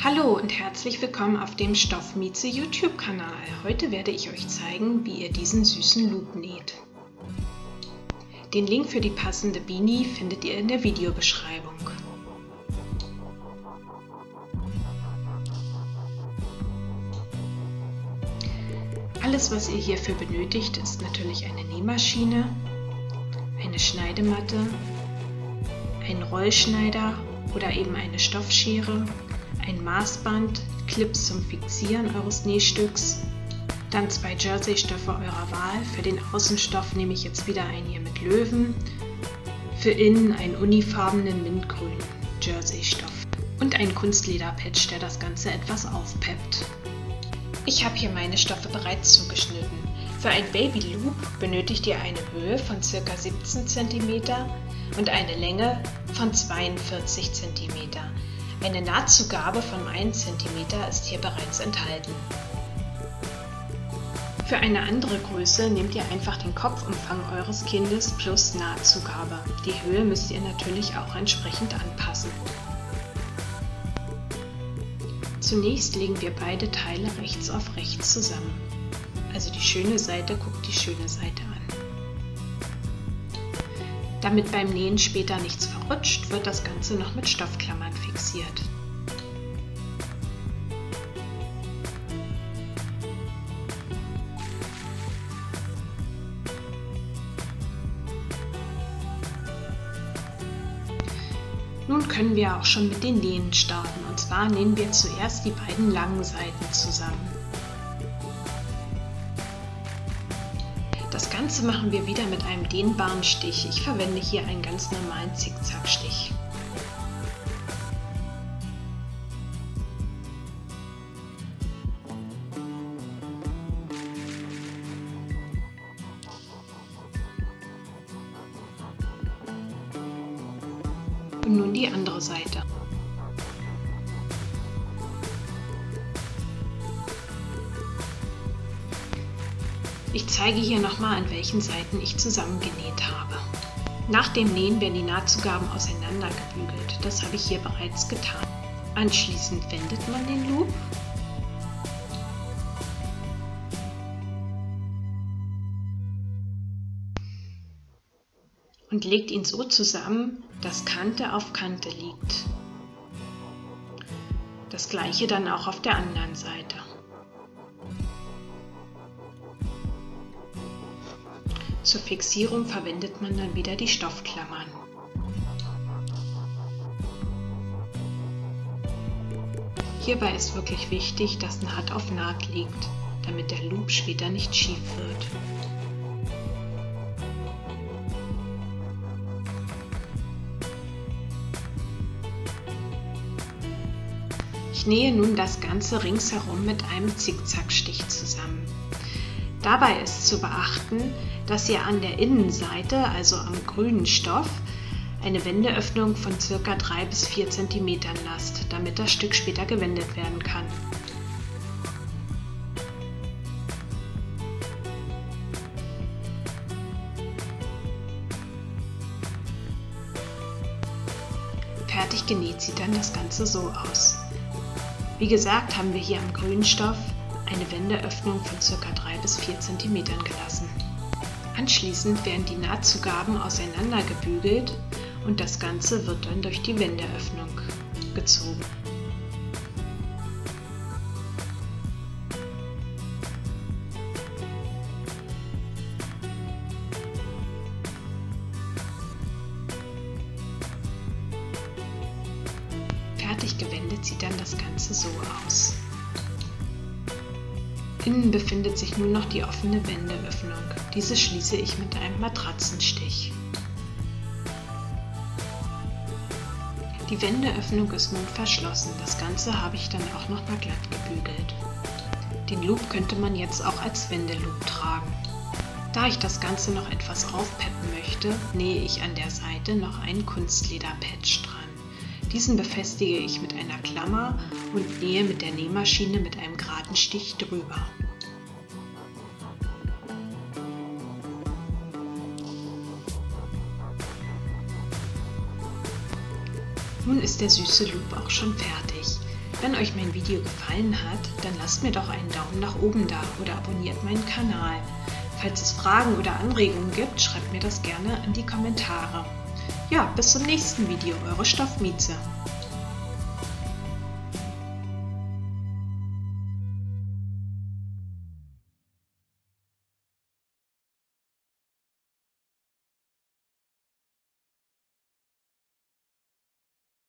Hallo und herzlich willkommen auf dem Stoffmieze YouTube-Kanal. Heute werde ich euch zeigen, wie ihr diesen süßen Loop näht. Den Link für die passende Beanie findet ihr in der Videobeschreibung. Alles, was ihr hierfür benötigt, ist natürlich eine Nähmaschine, eine Schneidematte, ein Rollschneider oder eben eine Stoffschere, ein Maßband, Clips zum Fixieren eures Nähstücks, dann 2 Jersey-Stoffe eurer Wahl. Für den Außenstoff nehme ich jetzt wieder einen hier mit Löwen, für innen einen unifarbenen mintgrünen Jersey-Stoff und einen Kunstleder-Patch, der das Ganze etwas aufpeppt. Ich habe hier meine Stoffe bereits zugeschnitten. Für ein Baby-Loop benötigt ihr eine Höhe von ca. 17 cm und eine Länge von 42 cm. Eine Nahtzugabe von 1 cm ist hier bereits enthalten. Für eine andere Größe nehmt ihr einfach den Kopfumfang eures Kindes plus Nahtzugabe. Die Höhe müsst ihr natürlich auch entsprechend anpassen. Zunächst legen wir beide Teile rechts auf rechts zusammen. Also die schöne Seite guckt die schöne Seite an. Damit beim Nähen später nichts verrutscht, wird das Ganze noch mit Stoffklammern fixiert. Nun können wir auch schon mit den Nähen starten, und zwar nähen wir zuerst die beiden langen Seiten zusammen. Das Ganze machen wir wieder mit einem dehnbaren Stich. Ich verwende hier einen ganz normalen Zickzackstich. Und nun die andere Seite. Ich zeige hier nochmal, an welchen Seiten ich zusammengenäht habe. Nach dem Nähen werden die Nahtzugaben auseinandergebügelt. Das habe ich hier bereits getan. Anschließend wendet man den Loop . Und legt ihn so zusammen, dass Kante auf Kante liegt. Das gleiche dann auch auf der anderen Seite. Zur Fixierung verwendet man dann wieder die Stoffklammern. Hierbei ist wirklich wichtig, dass Naht auf Naht liegt, damit der Loop später nicht schief wird. Ich nähe nun das Ganze ringsherum mit einem Zickzackstich zusammen. Dabei ist zu beachten, dass ihr an der Innenseite, also am grünen Stoff, eine Wendeöffnung von ca. 3 bis 4 cm lasst, damit das Stück später gewendet werden kann. Fertig genäht sieht dann das Ganze so aus. Wie gesagt, haben wir hier am grünen Stoff eine Wendeöffnung von ca. 3 bis 4 cm gelassen. Anschließend werden die Nahtzugaben auseinandergebügelt und das Ganze wird dann durch die Wendeöffnung gezogen. Fertig gewendet sieht dann das Ganze so aus. Innen befindet sich nun noch die offene Wendeöffnung. Diese schließe ich mit einem Matratzenstich. Die Wendeöffnung ist nun verschlossen. Das Ganze habe ich dann auch noch mal glatt gebügelt. Den Loop könnte man jetzt auch als Wendeloop tragen. Da ich das Ganze noch etwas aufpeppen möchte, nähe ich an der Seite noch einen Kunstleder-Patch dran. Diesen befestige ich mit einer Klammer und nähe mit der Nähmaschine mit einem geraden Stich drüber. Nun ist der süße Loop auch schon fertig. Wenn euch mein Video gefallen hat, dann lasst mir doch einen Daumen nach oben da oder abonniert meinen Kanal. Falls es Fragen oder Anregungen gibt, schreibt mir das gerne in die Kommentare. Ja, bis zum nächsten Video, eure Stoffmieze.